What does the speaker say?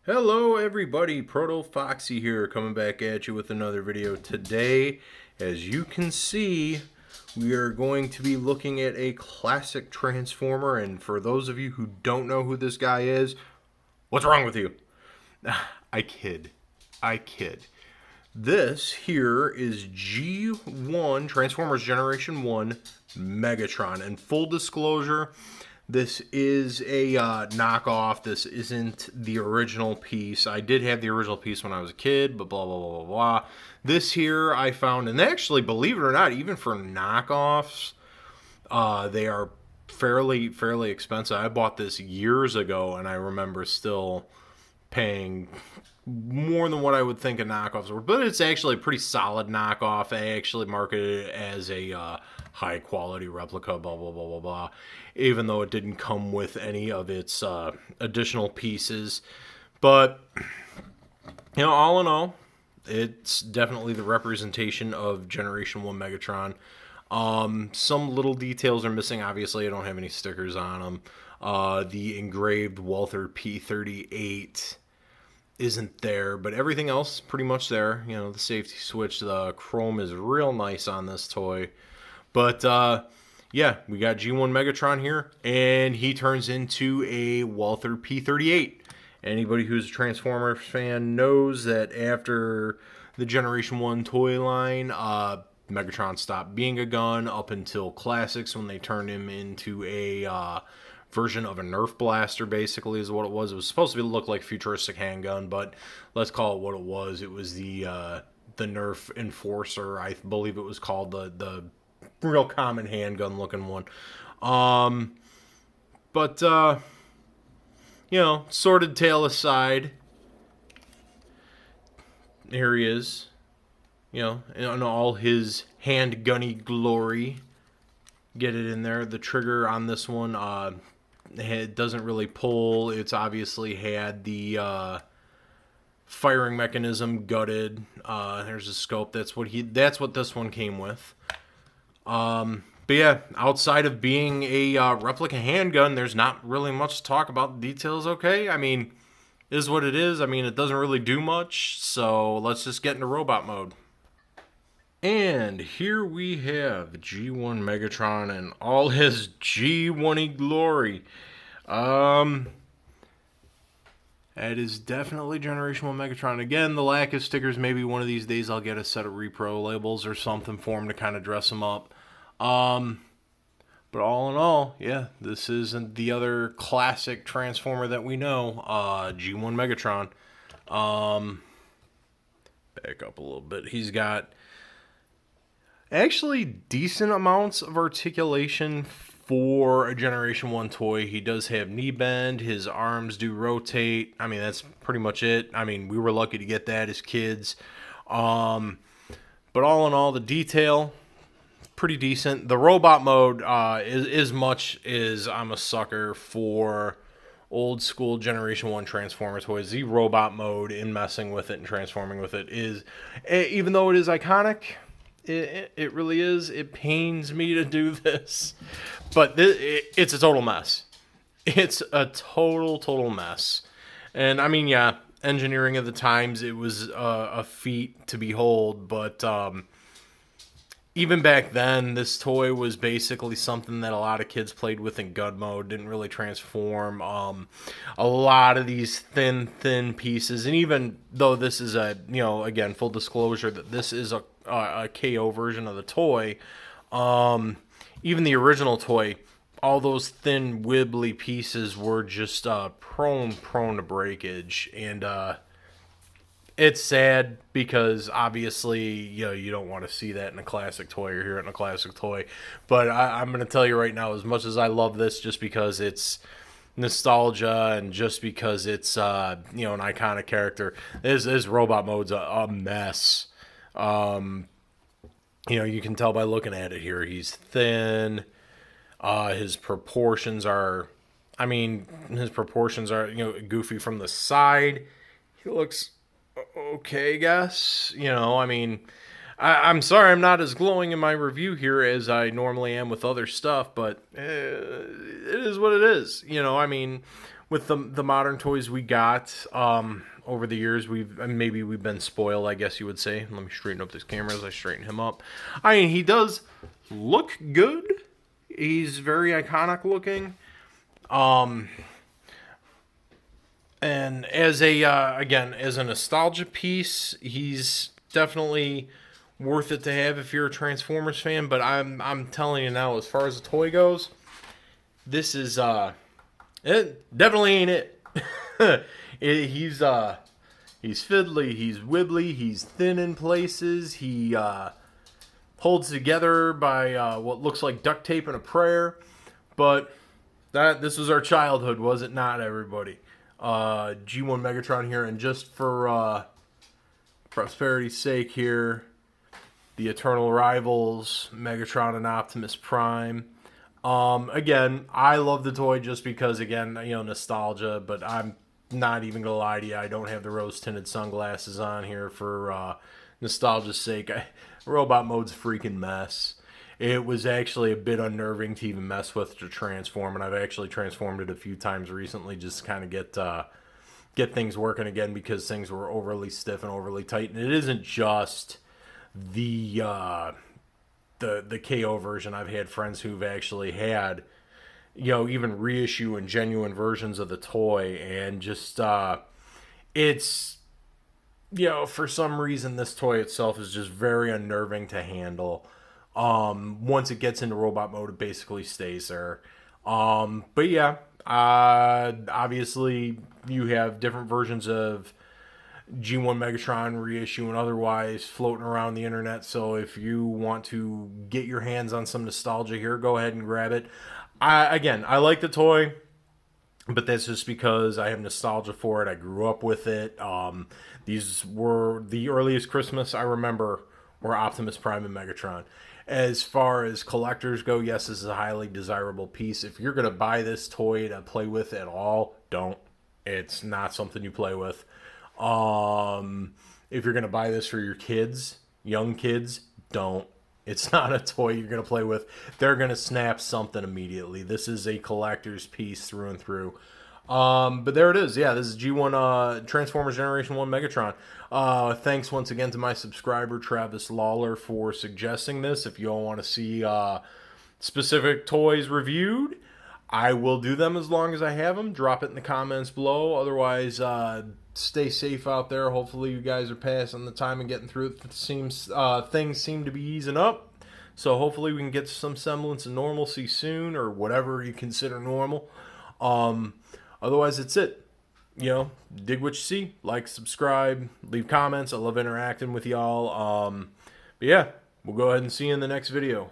Hello everybody, ProtoFoxy here, coming back at you with another video today. As you can see, we are going to be looking at a classic Transformer, and for those of you who don't know who this guy is, what's wrong with you? I kid. I kid. This here is G1, Transformers Generation 1 Megatron, and full disclosure, this is a knockoff. This isn't the original piece. I did have the original piece when I was a kid, but blah, blah, blah, blah, blah. This here I found, and actually, believe it or not, even for knockoffs, they are fairly expensive. I bought this years ago, and I remember still paying more than what I would think a knockoffs were. But it's actually a pretty solid knockoff. They actually marketed it as a high quality replica, blah, blah, blah, blah, blah. Even though it didn't come with any of its additional pieces. But, all in all, it's definitely the representation of Generation 1 Megatron. Some little details are missing. Obviously, I don't have any stickers on them. The engraved Walther P38 isn't there, but everything else pretty much there. The safety switch, the chrome is real nice on this toy. But yeah, we got G1 Megatron here, and he turns into a Walther P38. Anybody who's a Transformers fan knows that after the Generation 1 toy line, Megatron stopped being a gun up until Classics when they turned him into a version of a Nerf blaster, basically, is what it was. It was supposed to look like a futuristic handgun, but let's call it what it was. It was the Nerf Enforcer, I believe it was called, the real common handgun looking one. But sordid tale aside, here he is, in all his handgunny glory. Get it in there. The trigger on this one, it doesn't really pull. It's obviously had the firing mechanism gutted. There's a scope. That's what this one came with. But yeah, outside of being a replica handgun, there's not really much to talk about. The details, okay? I mean, it is what it is. I mean, it doesn't really do much, so let's just get into robot mode. And here we have G1 Megatron and all his G1-y glory. That is definitely Generation 1 Megatron. Again, the lack of stickers, maybe one of these days I'll get a set of repro labels or something for him to kind of dress him up. But all in all, yeah, this isn't the other classic Transformer that we know, G1 Megatron. Back up a little bit. He's got actually decent amounts of articulation for a Generation 1 toy. He does have knee bend. His arms do rotate. I mean, that's pretty much it. I mean, we were lucky to get that as kids. But all in all, the detail, pretty decent. The robot mode, is as much as I'm a sucker for old school Generation 1 Transformer toys, the robot mode in messing with it and transforming with it is, even though it is iconic, it really is. It pains me to do this, but it's a total mess. It's a total mess. And I mean, yeah, engineering of the times, it was a feat to behold, but even back then, this toy was basically something that a lot of kids played with in gun mode, didn't really transform. A lot of these thin pieces, and even though this is again, full disclosure that this is a KO version of the toy, even the original toy, all those thin wibbly pieces were just prone to breakage, and it's sad because obviously, you don't want to see that in a classic toy or hear it in a classic toy. But I'm going to tell you right now, as much as I love this just because it's nostalgia and just because it's, an iconic character, this robot mode's a mess. You can tell by looking at it here. He's thin. His proportions are goofy from the side. He looks okay, I guess. I'm sorry I'm not as glowing in my review here as I normally am with other stuff, but it is what it is. with the modern toys we got over the years, maybe we've been spoiled, I guess you would say. Let me straighten up this camera as I straighten him up. I mean, he does look good. He's very iconic looking. And as a again, as a nostalgia piece, he's definitely worth it to have if you're a Transformers fan. But I'm telling you now, as far as the toy goes, this is it definitely ain't it. He's fiddly, he's wibbly, he's thin in places. He holds together by what looks like duct tape and a prayer. But this was our childhood, was it not, everybody? G1 Megatron here, and just for prosperity's sake here, the Eternal Rivals, Megatron and Optimus Prime. Again, I love the toy just because, again, you know, nostalgia, but I'm not even gonna lie to you, I don't have the rose-tinted sunglasses on here for nostalgia's sake. Robot mode's a freaking mess. It was actually a bit unnerving to even mess with to transform, and I've actually transformed it a few times recently just to kind of get things working again because things were overly stiff and overly tight. And it isn't just the KO version. I've had friends who've actually had, you know, even reissue and genuine versions of the toy, and just it's, you know, for some reason this toy itself is just very unnerving to handle. Once it gets into robot mode, it basically stays there. But yeah, obviously you have different versions of G1 Megatron reissue and otherwise floating around the internet. So if you want to get your hands on some nostalgia here, go ahead and grab it. I like the toy, but that's just because I have nostalgia for it. I grew up with it. These were the earliest Christmas I remember were Optimus Prime and Megatron. As far as collectors go, yes, this is a highly desirable piece. If you're going to buy this toy to play with at all, don't. It's not something you play with. If you're going to buy this for your kids, young kids, don't. It's not a toy you're going to play with. They're going to snap something immediately. This is a collector's piece through and through. But there it is. Yeah, this is G1 Transformers Generation 1 Megatron. Thanks once again to my subscriber, Travis Lawler, for suggesting this. If you all want to see specific toys reviewed, I will do them as long as I have them. Drop it in the comments below. Otherwise, stay safe out there. Hopefully you guys are passing the time and getting through it. It seems things seem to be easing up. So hopefully we can get some semblance of normalcy soon, or whatever you consider normal. Otherwise, it's it. You know, dig what you see. Like, subscribe, leave comments. I love interacting with y'all. But yeah, we'll go ahead and see you in the next video.